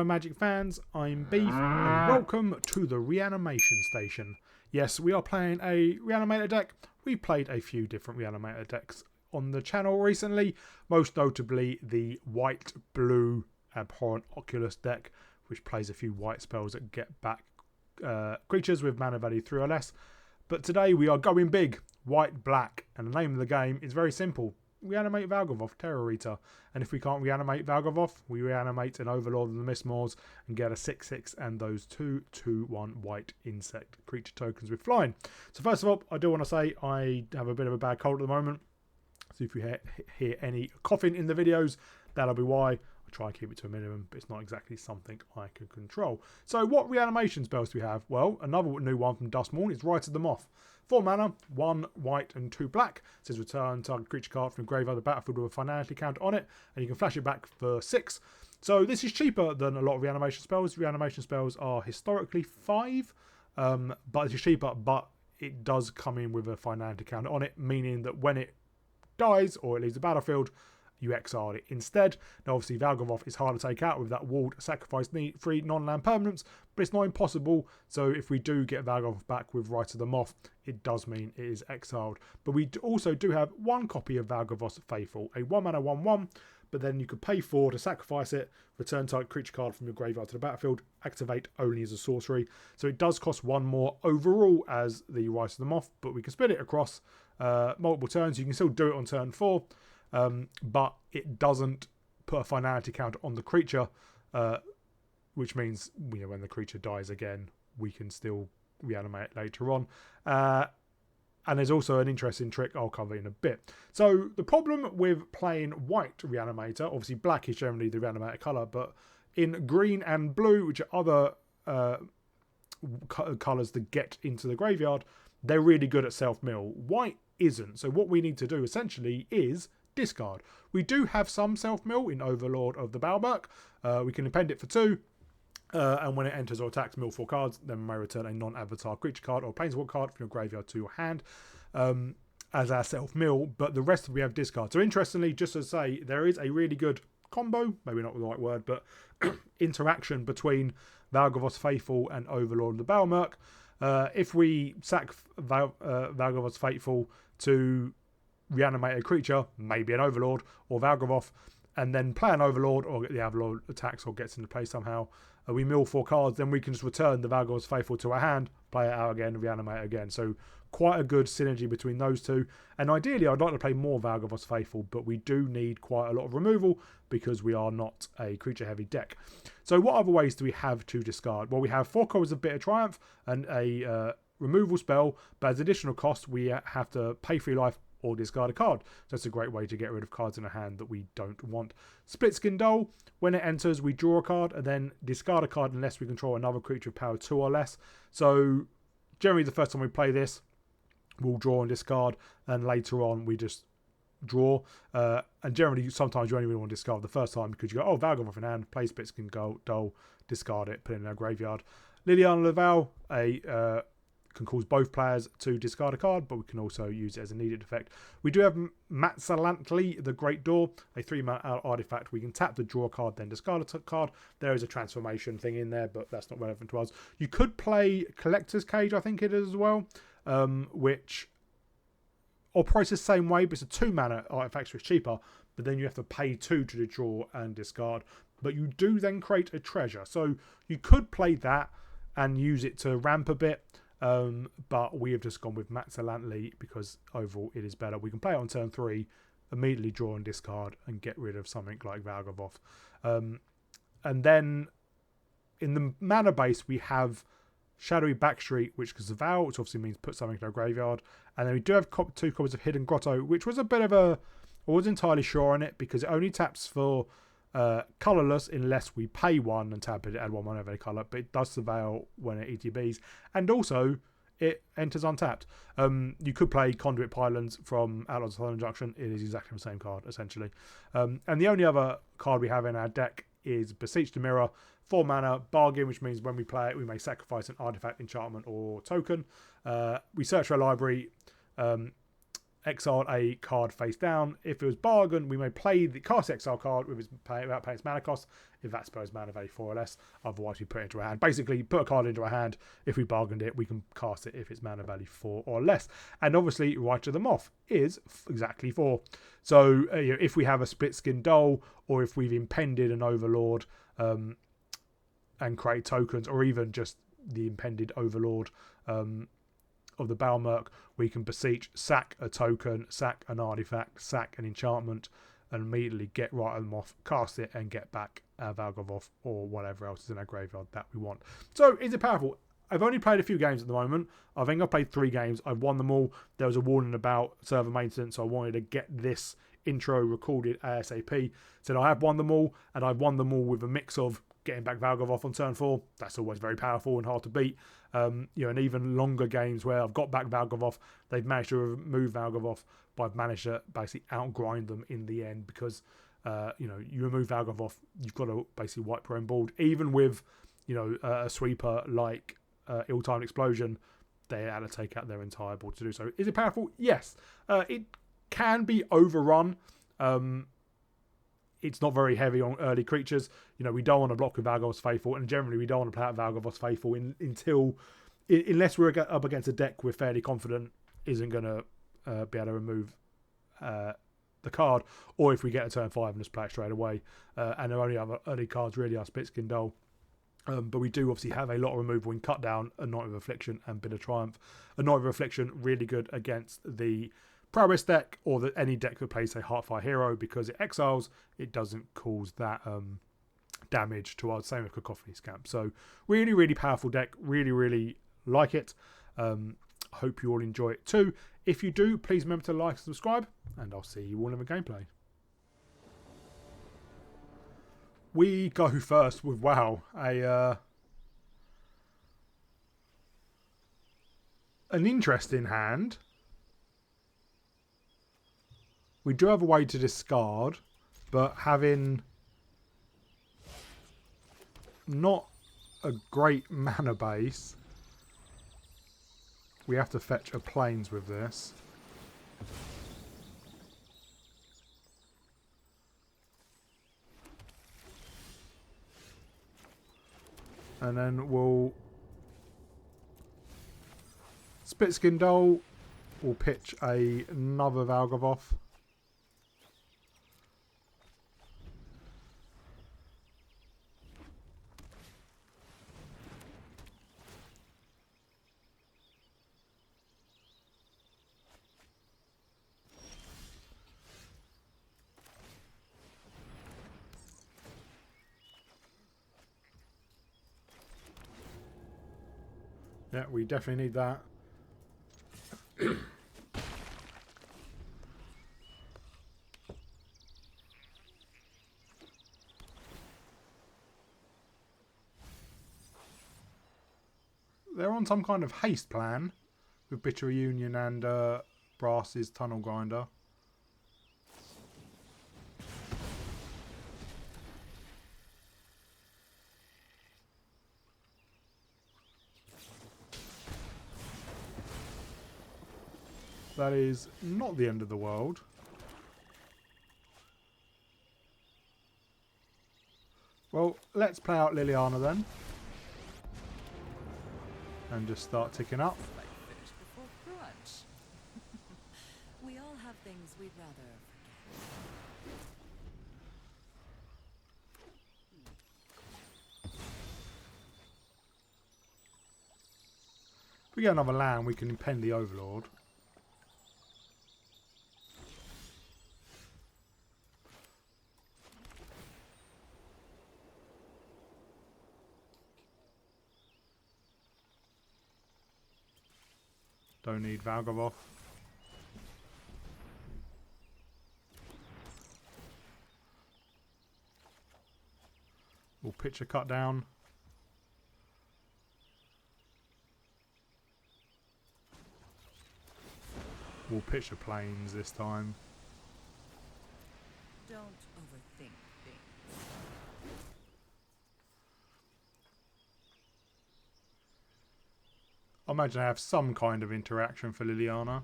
fellow Magic fans, I'm Beef and welcome to the Reanimation Station. Yes, we are playing a Reanimator deck. We played a few different Reanimator decks on the channel recently, most notably the white-blue Abhorrent Oculus deck, which plays a few white spells that get back creatures with mana value 3 or less. But today we are going big, white-black, and the name of the game is very simple. Reanimate Valgavoth, Terror Eater. And if we can't reanimate Valgavoth, we reanimate an Overlord of the Mistmoors and get a 6/6 and those 2/2/1 white insect creature tokens with flying. So first of all, I do want to say I have a bit of a bad cold at the moment. So if you hear any coughing in the videos, that'll be why. I try and keep it to a minimum, but it's not exactly something I can control. So what reanimation spells do we have? Well, another new one from Duskmourn is Rite of the Moth. 4 mana, 1 white and 2 black. It says return target creature card from graveyard to the battlefield with a finality counter on it, and you can flash it back for 6. So this is cheaper than a lot of reanimation spells. Reanimation spells are historically 5, but it's cheaper, but it does come in with a finality counter on it, meaning that when it dies or it leaves the battlefield, you exile it instead. Now obviously Valgavoth is hard to take out with that walled sacrifice free non-land permanents, but it's not impossible. So if we do get Valgavoth back with Rite of the Moth, it does mean it is exiled. But we also do have one copy of Valgavoth's Faithful, a 1 mana 1/1, but then you could pay 4 to sacrifice it, return target creature card from your graveyard to the battlefield, activate only as a sorcery. So it does cost 1 more overall as the Rite of the Moth, but we can split it across multiple turns. You can still do it on turn 4. But it doesn't put a finality counter on the creature, which means when the creature dies again, we can still reanimate it later on. And there's also an interesting trick I'll cover in a bit. So the problem with playing white Reanimator, obviously black is generally the Reanimator colour, but in green and blue, which are other colours that get into the graveyard, they're really good at self-mill. White isn't. So what we need to do essentially is discard. We do have some self-mill in Overlord of the Balberk. We can append it for 2, and when it enters or attacks, mill 4 cards, then we may return a non-avatar creature card or planeswalker card from your graveyard to your hand as our self-mill, but the rest we have discard. So interestingly, just to say, there is a really good combo, maybe not the right word, but interaction between Valgavoth's Faithful and Overlord of the Balberk. If we sack Valgavoth's Faithful to reanimate a creature, maybe an Overlord or Valgavoth, and then play an Overlord or get the Overlord attacks or gets into play somehow, we mill 4 cards, then we can just return the Valgavoth's Faithful to our hand, play it out again, reanimate again. So quite a good synergy between those two. And ideally, I'd like to play more Valgavoth's Faithful, but we do need quite a lot of removal because we are not a creature-heavy deck. So what other ways do we have to discard? Well, we have 4 copies of Bitter Triumph and a removal spell, but as additional cost, we have to pay 3 life or discard a card. That's a great way to get rid of cards in a hand that we don't want. Split Skin Dole, when it enters, we draw a card and then discard a card unless we control another creature of power 2 or less. So generally the first time we play this, we'll draw and discard, and later on we just draw. And generally sometimes you only really want to discard the first time because you go, oh, Valgavoth in hand, play Split Skin Dole, discard it, put it in our graveyard. Liliana Laval, can cause both players to discard a card, but we can also use it as a needed effect. We do have Matsalantli, the Great Door, a 3-mana artifact. We can tap the draw card, then discard a card. There is a transformation thing in there, but that's not relevant to us. You could play Collector's Cage, I think it is as well, which operates the same way, but it's a 2-mana artifact, so it's cheaper, but then you have to pay 2 to the draw and discard. But you do then create a treasure. So you could play that and use it to ramp a bit. But we have just gone with Matsalantli because overall it is better. We can play it on turn 3, immediately draw and discard and get rid of something like Valgavoth. And then in the mana base we have Shadowy Backstreet, which is a Vow, which obviously means put something in our graveyard. And then we do have 2 copies of Hidden Grotto, which was a bit of a... I wasn't entirely sure on it because it only taps for colourless unless we pay 1 and tap it, add 1 of any colour, but it does surveil when it ETBs, and also it enters untapped. You could play Conduit Pylons from Outlaws of Southern Junction. It is exactly the same card essentially. And the only other card we have in our deck is Beseech the Mirror, 4 mana bargain, which means when we play it we may sacrifice an artifact, enchantment or token. We search our library, exiled a card face down. If it was bargain, we may play the cast exile card without paying its mana cost, if that spells mana value 4 or less. Otherwise, we put it into our hand. Basically, put a card into our hand. If we bargained it, we can cast it if it's mana value 4 or less. And obviously, Rite of the Moth is exactly 4. So if we have a split skin Dull, or if we've impended an Overlord and create tokens, or even just the impended Overlord of the Balmerk, we can beseech, sack a token, sack an artifact, sack an enchantment, and immediately get Rite of the Moth, cast it, and get back our Valgavoth or whatever else is in our graveyard that we want. So is it powerful? I've only played a few games at the moment. I think I've played 3 games. I've won them all. There was a warning about server maintenance, so I wanted to get this intro recorded ASAP. So I have won them all, and I've won them all with a mix of getting back Valgavoth on turn 4. That's always very powerful and hard to beat. And even longer games where I've got back Valgavoth, they've managed to remove Valgavoth, but I've managed to basically outgrind them in the end because, you remove Valgavoth, you've got to basically wipe your own board. Even with, a sweeper like Ill-Timed Explosion, they had to take out their entire board to do so. Is it powerful? Yes. It can be overrun. It's not very heavy on early creatures. We don't want to block with Valgavoth's Faithful, and generally we don't want to play out Valgavoth's Faithful unless we're up against a deck we're fairly confident isn't going to be able to remove the card, or if we get a turn 5 and just play it straight away. And the only other early cards really are Splitskin Dull. But we do obviously have a lot of removal in Cut Down, a Night of Affliction, and Bit of Triumph. A Night of Affliction really good against the Prowess deck, or any deck that plays a Heartfire Hero, because it exiles, it doesn't cause that damage to our same with Cacophony Scamp. So really, really powerful deck. Really, really like it. Hope you all enjoy it too. If you do, please remember to like and subscribe, and I'll see you all in the gameplay. We go first with an interesting hand. We do have a way to discard, but having not a great mana base, we have to fetch a plains with this. And then we'll Splitskin Dull, we'll pitch another Valgavoth. Yeah, we definitely need that. They're on some kind of haste plan with Bitter Reunion and Brass's Tunnel Grinder. That is not the end of the world. Well, let's play out Liliana then. And just start ticking up. We all have things we'd rather If we get another land, we can impend the Overlord. Don't need Valgavoth. We'll pitch a cut down. We'll pitch a plains this time. don't overthink things. I imagine I have some kind of interaction for Liliana.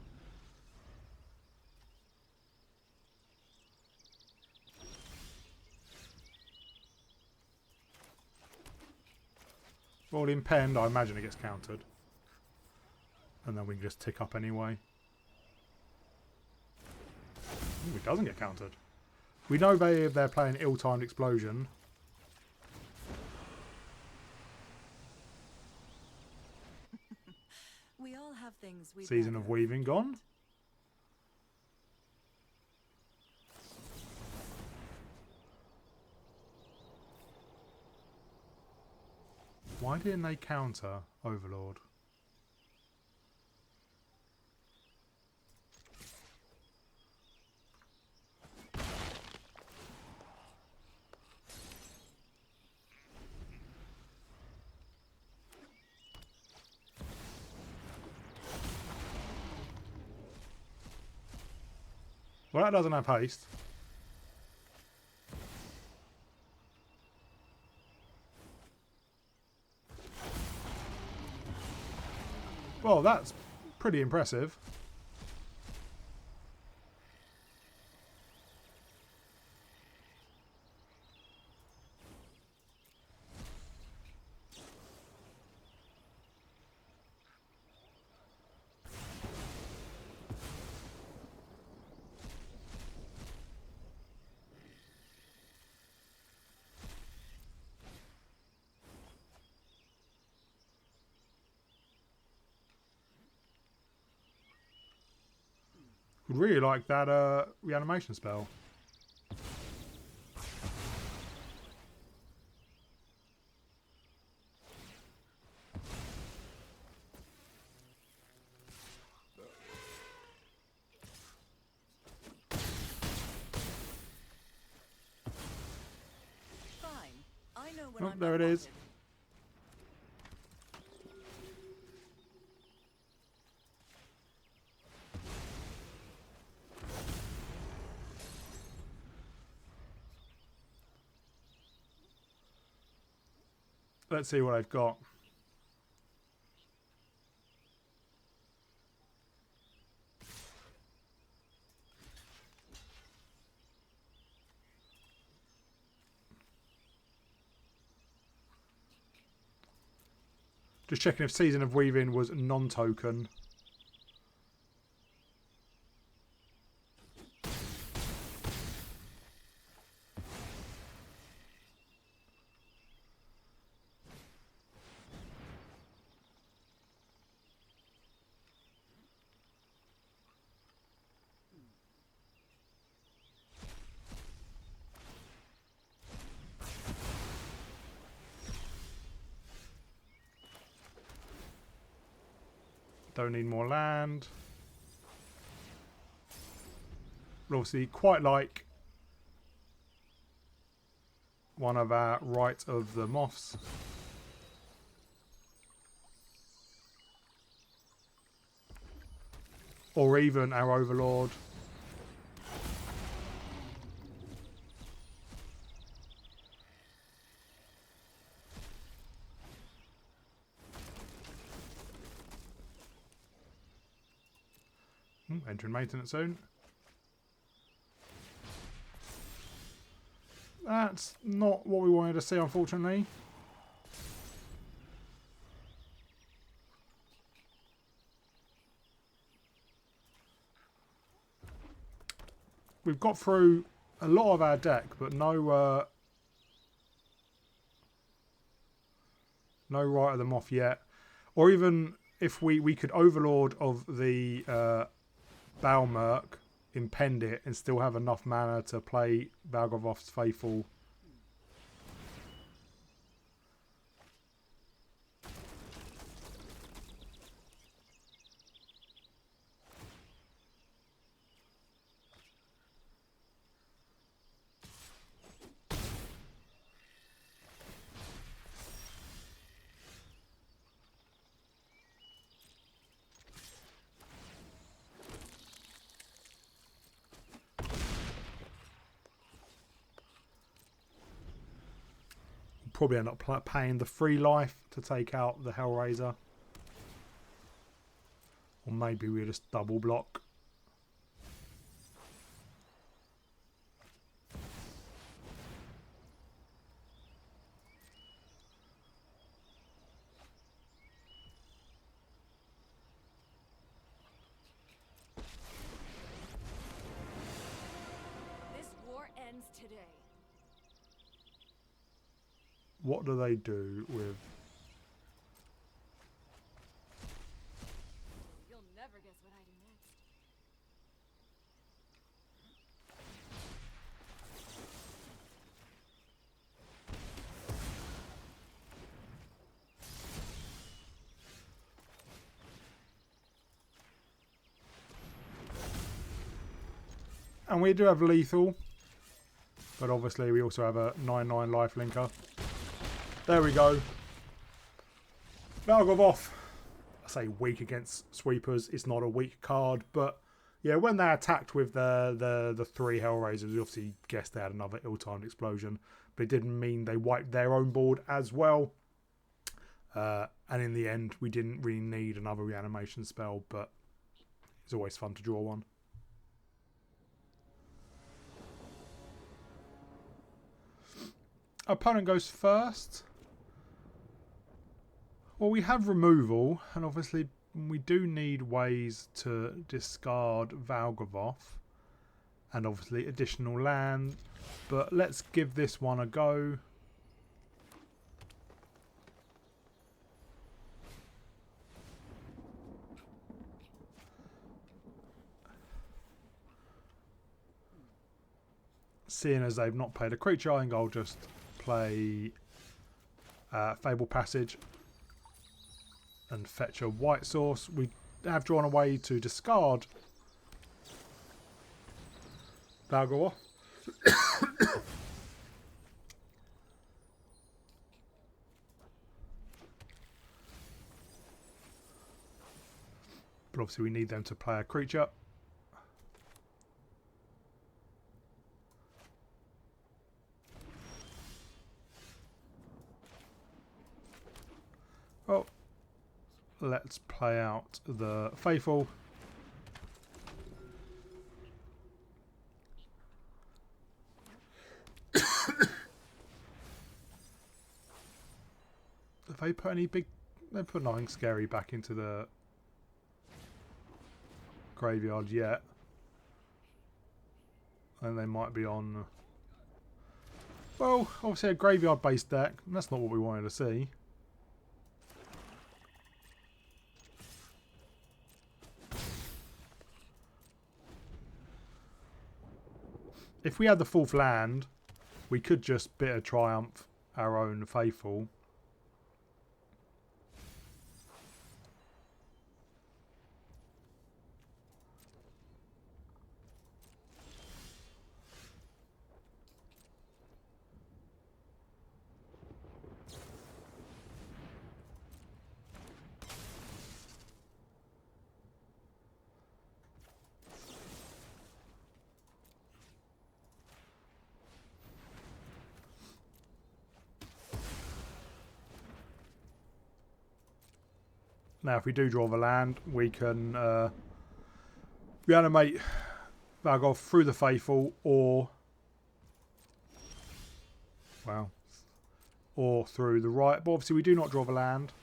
Well, impend, I imagine it gets countered. And then we can just tick up anyway. Ooh, it doesn't get countered. We know they're playing ill-timed explosion. We all have things we Season of Weaving gone. Why didn't they counter Overlord? Well, that doesn't have haste. Well, that's pretty impressive. Would really like that reanimation spell. Fine. I know when Oh, I'm there not it is. wanted. Let's see what I've got. Just checking if Season of Weaving was non-token. Don't need more land. But obviously, quite like one of our Rite of the Moths. Or even our Overlord. Entering maintenance soon. That's not what we wanted to see, unfortunately. We've got through a lot of our deck, but no Rite of the Moth yet. Or even if we could Overlord of the Balmerk, impend it, and still have enough mana to play Valgavoth's Faithful. Probably end up paying the free life to take out the Hellraiser. Or maybe we just double block. ends today. What do they do with... You'll never guess what I do next. And we do have lethal, but obviously we also have a 9/9 lifelinker. There we go. Valgavoth. I say weak against sweepers. It's not a weak card, but yeah, when they attacked with the three Hellraisers, we obviously guessed they had another ill-timed explosion, but it didn't mean they wiped their own board as well. And in the end, we didn't really need another reanimation spell, but it's always fun to draw one. Opponent goes first. Well, we have removal, and obviously we do need ways to discard Valgavoth, and obviously additional land, but let's give this one a go. Seeing as they've not played a creature, I think I'll just play Fable Passage and fetch a white source. We have drawn a way to discard Valgavoth. But obviously we need them to play a creature. Well, let's play out the Faithful. Have they put any big... They put nothing scary back into the graveyard yet. And they might be on... Well, obviously a graveyard-based deck. That's not what we wanted to see. If we had the fourth land, we could just Bitter Triumph our own Faithful. Now, if we do draw the land, we can reanimate Valgavoth through the Faithful, or through the Rite. But obviously, we do not draw the land.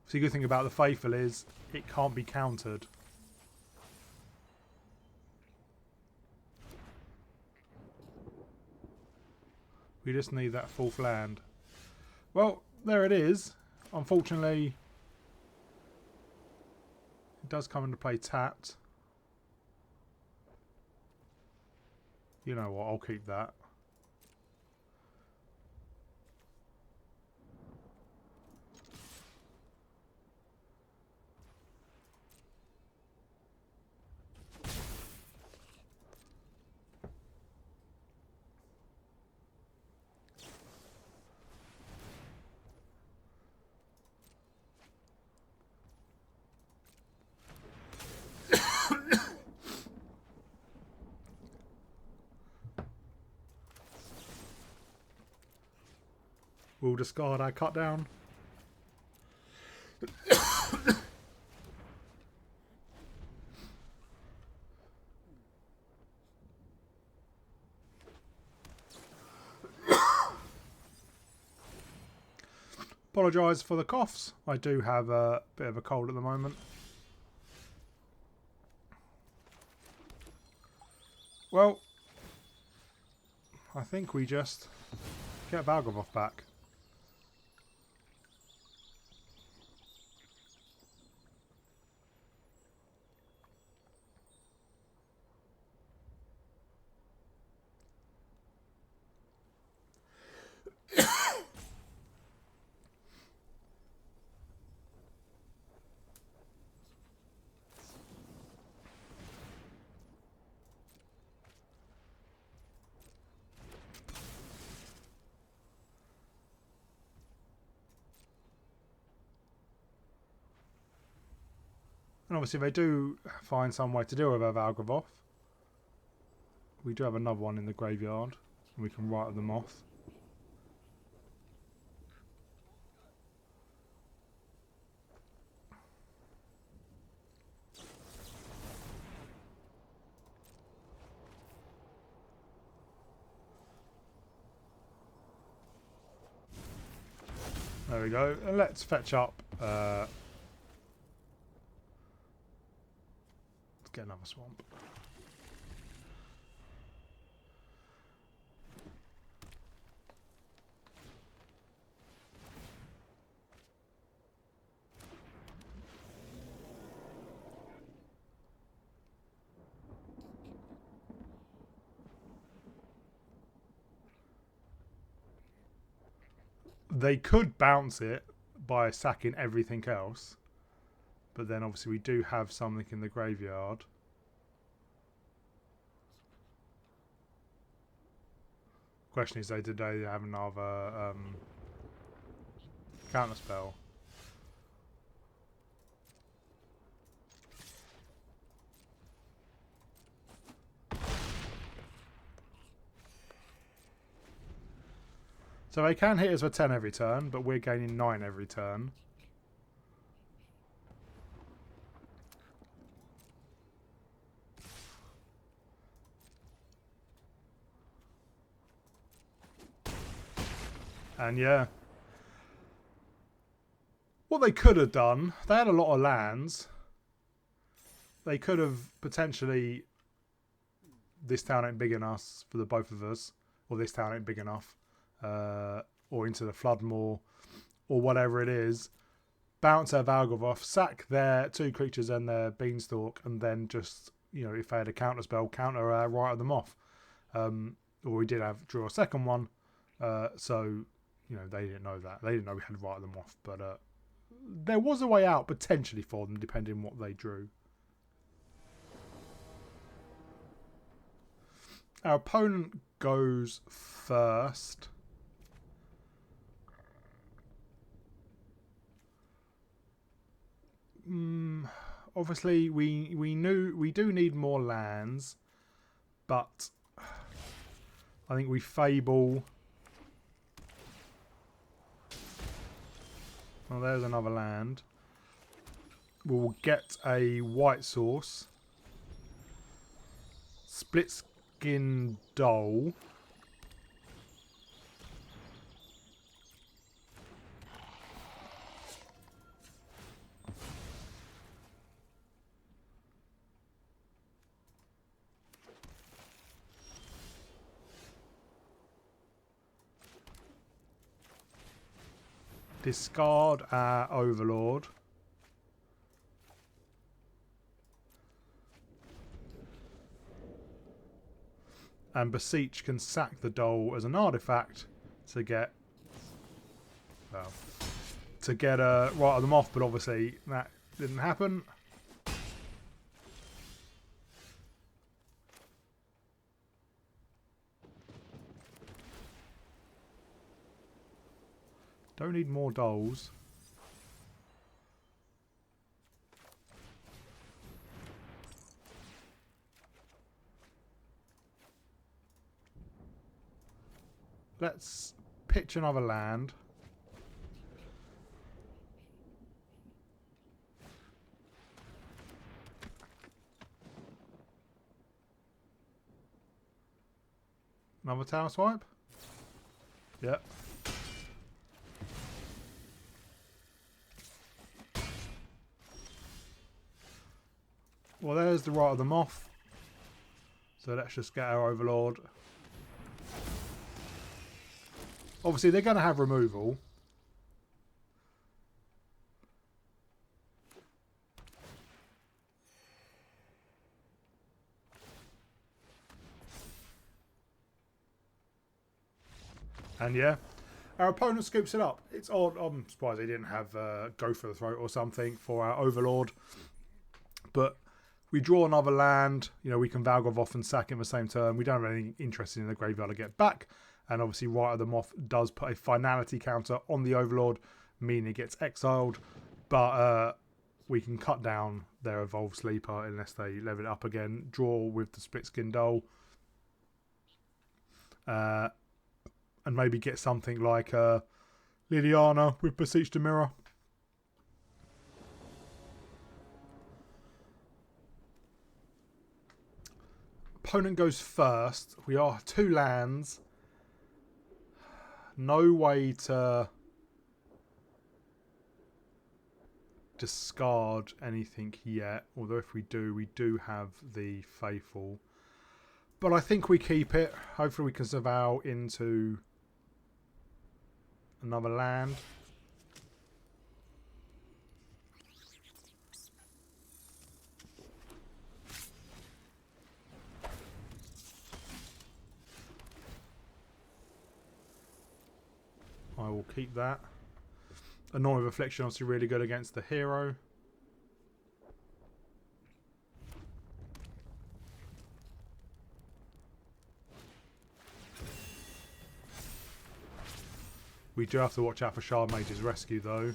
So the good thing about the Faithful is it can't be countered. We just need that fourth land. Well, there it is. Unfortunately, it does come into play tapped. You know what, I'll keep that. We'll discard our cut down. Apologise for the coughs. I do have a bit of a cold at the moment. Well, I think we just get Valgavoth back. And obviously, if they do find some way to deal with our Valgavoth, we do have another one in the graveyard. And we can Rite of the Moth. There we go. And let's fetch up. Let's get another swamp. They could bounce it by sacking everything else, but then obviously we do have something in the graveyard. Question is, did they have another counter spell? So they can hit us for 10 every turn, but we're gaining 9 every turn. And yeah. What they could have done, they had a lot of lands. They could have potentially... This town ain't big enough for the both of us. Or this town ain't big enough. Or into the Floodmoor, or whatever it is, bounce their Valgavoth, sack their 2 creatures and their Beanstalk, and then just, you know, if they had a counter spell, counter Rite of the Moth. Or we did have draw a second one, so, you know, they didn't know that. They didn't know we had Rite of the Moth, but there was a way out potentially for them, depending on what they drew. Our opponent goes first. Obviously, we knew we do need more lands, but I think we Fable. Oh, there's another land. We'll get a white source. Split Skin Dole. Discard our Overlord. And Beseech can sack the Dole as an artifact to get, well, to get a Rite of the Moth, but obviously that didn't happen. Don't need more Doles. Let's pitch another land. Another tower swipe? Yep. Well, there's the Rite of the Moth. So let's just get our Overlord. Obviously, they're going to have removal. And yeah, our opponent scoops it up. It's odd. I'm surprised they didn't have Go for the Throat or something for our Overlord. But we draw another land. You know, we can Valgavoth and sack him the same turn. We don't have anything interesting in the graveyard to get back. And obviously, Rite of the Moth does put a finality counter on the Overlord, meaning it gets exiled. But we can cut down their Evolved Sleeper unless they level it up again. Draw with the Split Skin Doll. And maybe get something like Liliana with Beseech the Mirror. Opponent goes first. We are 2 lands. No way to discard anything yet. Although if we do have the Faithful. But I think we keep it. Hopefully we can survive into another land. I will keep that. Annoying Reflection obviously really good against the hero. We do have to watch out for Shard Mage's rescue though.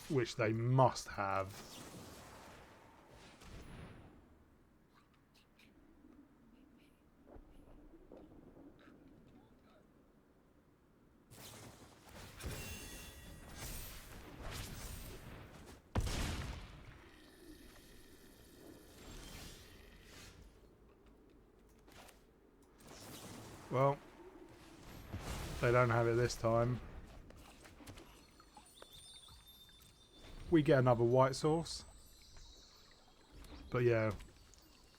Which they must have. Well, they don't have it this time. We get another white source. But yeah,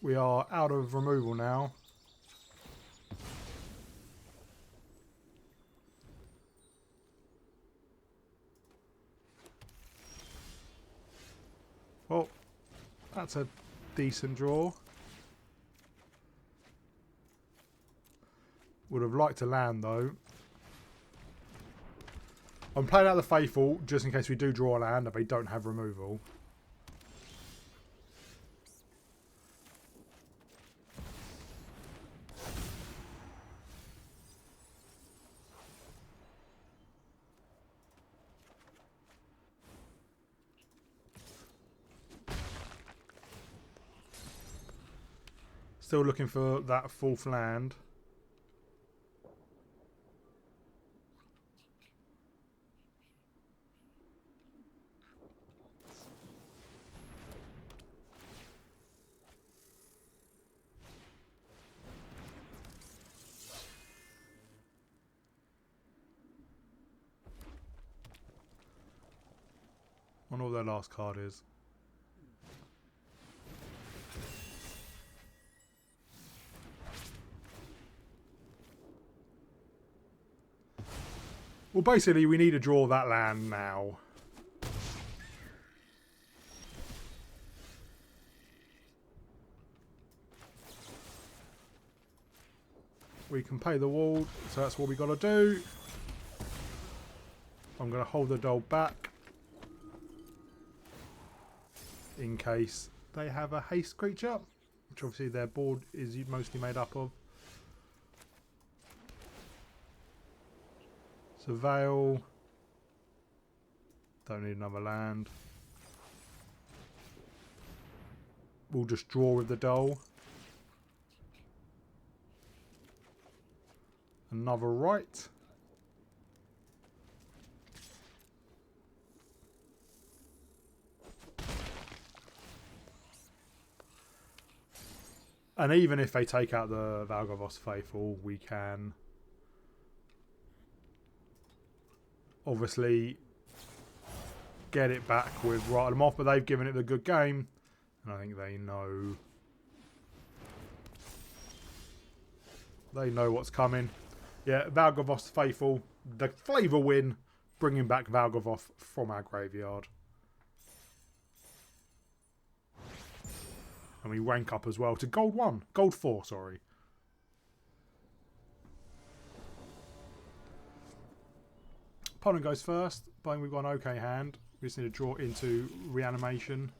we are out of removal now. Well, that's a decent draw. Would have liked to land though. I'm playing out the Faithful just in case we do draw a land and they don't have removal. Still looking for that 4th land. I wonder what their last card is. Well, basically, we need to draw that land now. We can pay the wall, so that's what we got to do. I'm going to hold the doll back in case they have a haste creature, which obviously their board is mostly made up of. Surveil. Don't need another land. We'll just draw with the doll. Another Rite. And even if they take out the Valgavoth Faithful, we can obviously get it back with Rite of Moth, but they've given it a good game, and I think they know what's coming. Yeah, Valgavoth Faithful, the flavour win, bringing back Valgavoth from our graveyard. And we rank up as well to Gold 1. Gold 4, sorry. Opponent goes first. I think we've got an okay hand. We just need to draw into Reanimation.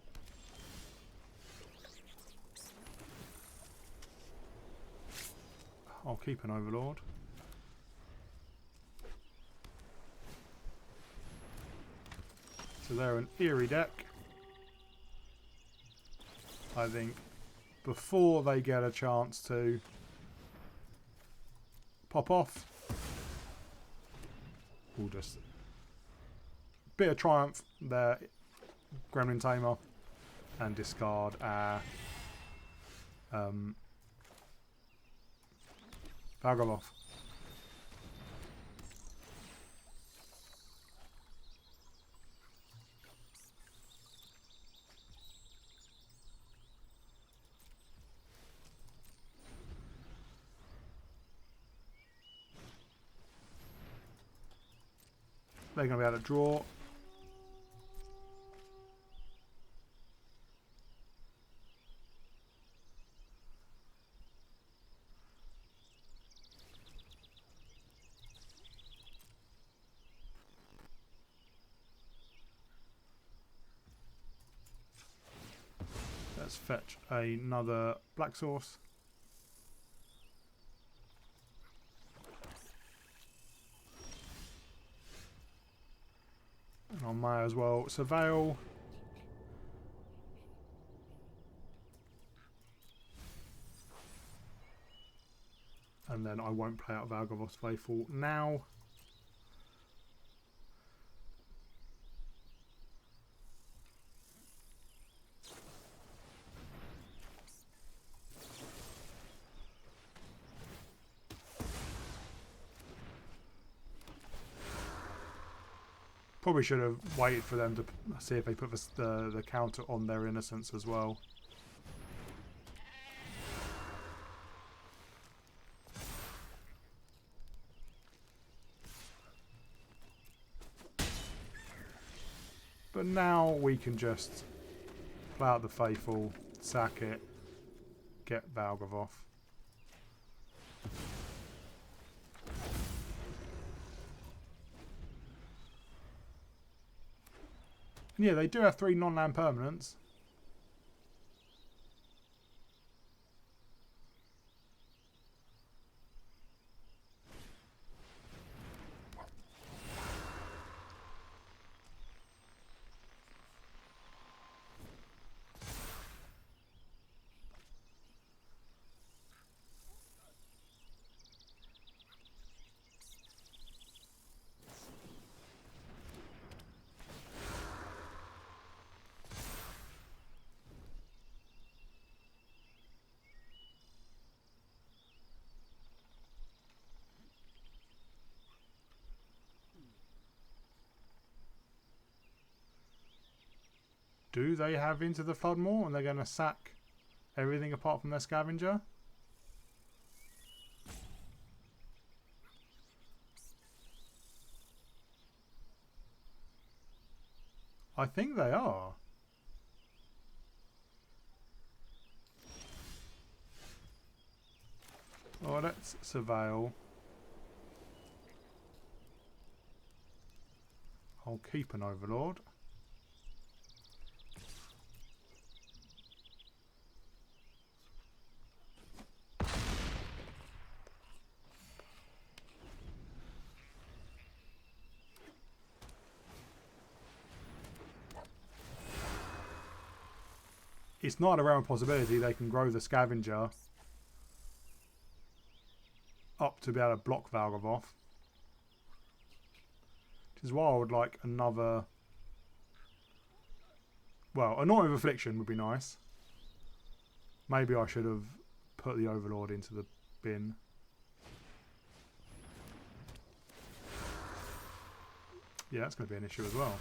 I'll keep an Overlord. So they're an eerie deck. I think before they get a chance to pop off, we'll just bit of Triumph there, Gremlin Tamer, and discard our Valgavoth. They're going to be able to draw. Let's fetch another black source. And I may as well surveil. And then I won't play out Valgavoth Faithful now. Probably should have waited for them to see if they put the counter on their innocence as well. But now we can just play out the Faithful, sack it, get Valgavoth. And yeah, they do have 3 non-land permanents. Do they have Into the Floodmoor and they're going to sack everything apart from their scavenger? I think they are. Oh, let's surveil. I'll keep an Overlord. It's not a rare possibility they can grow the scavenger up to be able to block Valgavoth. Which is why I would like another... Well, Anointing of Affliction would be nice. Maybe I should have put the Overlord into the bin. Yeah, that's going to be an issue as well.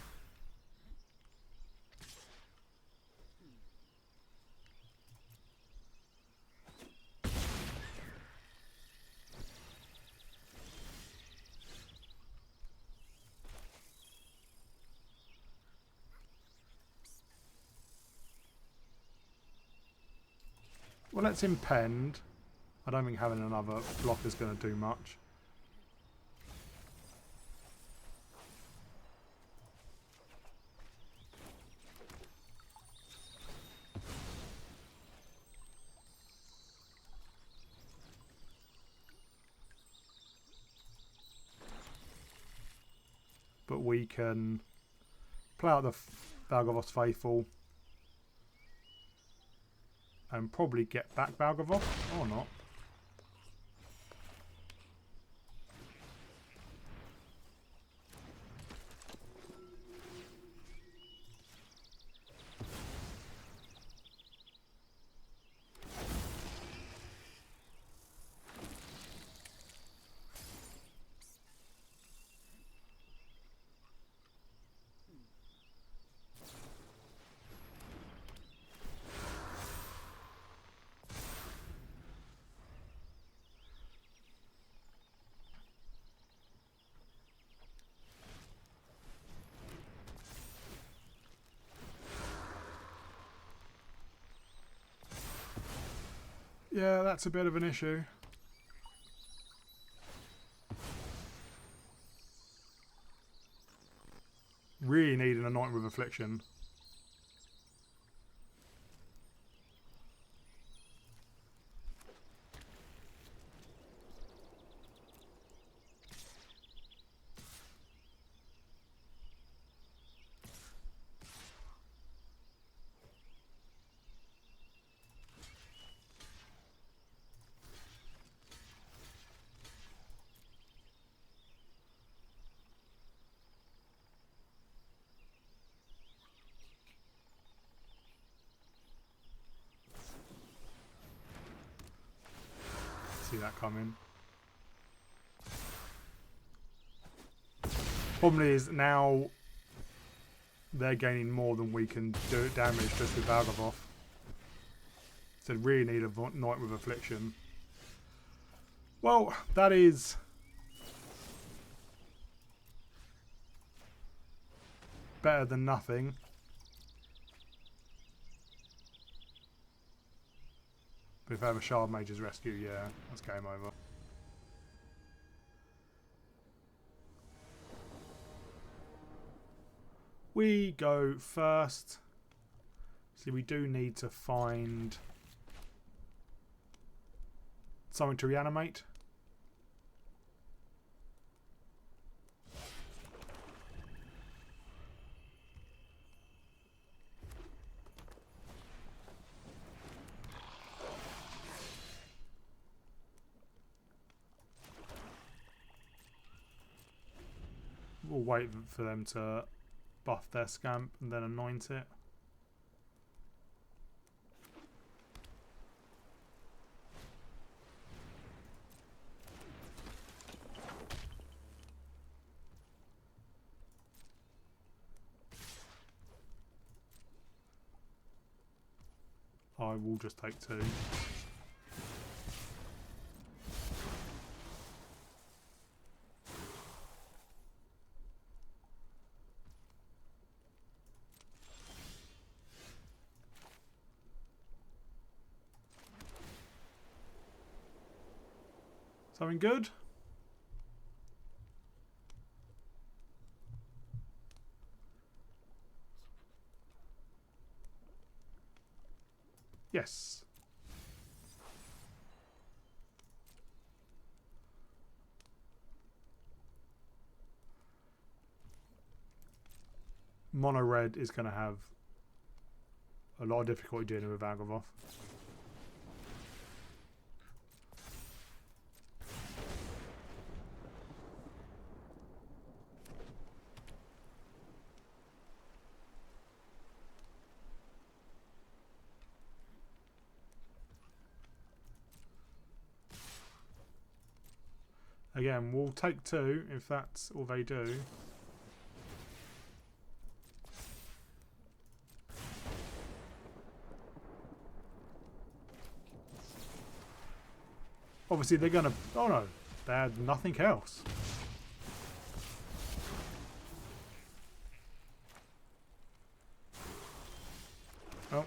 Well, let's impend. I don't think having another block is going to do much. But we can play out the Valgavoth Faithful and probably get back Valgavoth or not. Yeah, that's a bit of an issue. Really needing a Night with Affliction. See that coming. Problem is now they're gaining more than we can do damage just with Valgavoth. So really need a Night with Affliction. Well, that is better than nothing. But if I have a Shard Mage's Rescue, yeah, that's game over. We go first. See, we do need to find something to reanimate. We'll wait for them to buff their Scamp and then anoint it. I will just take 2. Something good? Yes. Mono red is going to have a lot of difficulty dealing with Valgavoth. Again, we'll take 2 if that's all they do. Obviously, they're going to... Oh, no. They had nothing else. Oh.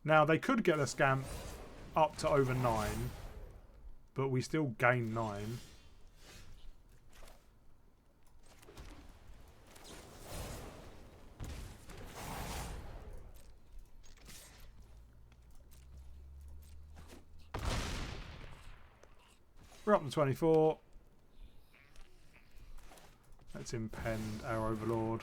Now, they could get the Scamp up to over 9, but we still gain 9. We're up to 24. Let's impend our Overlord.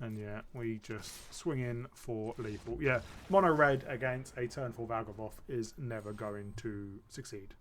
And yeah, we just swing in for lethal. Yeah, mono red against a turn 4 Valgavoth is never going to succeed.